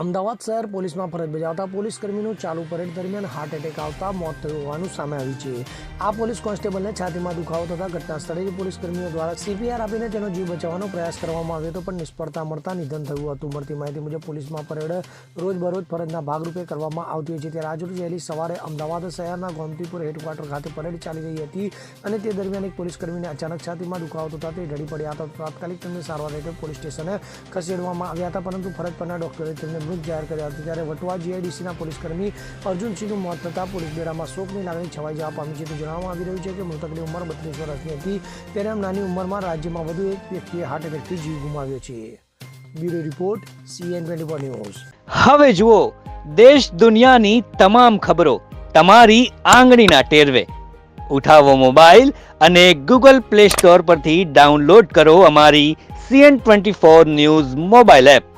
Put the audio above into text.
અમદાવાદ શહેર પોલીસમાં ફરજ બજાવતા પોલીસ કર્મીનું ચાલુ પરેડ દરમિયાન હાર્ટ એટેક આવતા મોત થયું હોવાનું સામે આવ્યું છે। આ પોલીસ કોન્સ્ટેબલને છાતીમાં દુખાવો થતા ઘટના સ્થળે પોલીસ કર્મીઓ દ્વારા CPR આપીને તેનો જીવ બચાવવાનો પ્રયાસ કરવામાં આવ્યો હતો, પણ નિષ્ફળતા મળતા નિધન થયું હતું। મળતી માહિતી મુજબ પોલીસમાં પરેડ રોજબરોજ ફરજના ભાગરૂપે કરવામાં આવતી હોય છે, ત્યારે આજરોજ વહેલી સવારે અમદાવાદ શહેરના ગોમતીપુર હેડક્વાર્ટર ખાતે પરેડ ચાલી રહી હતી અને તે દરમિયાન એક પોલીસ કર્મીને અચાનક છાતીમાં દુખાવો થતા તે ઢળી પડ્યા હતા। તાત્કાલિક તેમને સારવાર હેઠળ પોલીસ સ્ટેશને ખસેડવામાં આવ્યા હતા, પરંતુ ફરજ પરના ડોક્ટરે તેમને મૃત જાહેર કર્યા હતા। ત્યારે વટવા GIDCના પોલીસ કર્મી અર્જુનસિંહનું મોત થતાં પોલીસ બેડામાં શોકની લાગણી છવાઈ જવા પામી છે। તો જણાવવામાં આવી રહ્યું છે કે મૃતકની ઉંમર 32 વર્ષની હતી, ત્યારે આમ નાની ઉંમરમાં રાજ્યમાં વધુ એક વ્યક્તિએ હાર્ટ એટેકથી જીવ ગુમાવ્યો છે। Bureau report CN24 news. હવે જુઓ દેશ દુનિયાની તમામ ખબરો તમારી આંગળીના ટેરવે। ઉઠાવો મોબાઈલ અને Google Play Store પરથી ડાઉનલોડ કરો અમારી CN24 ન્યૂઝ મોબાઈલ એપ।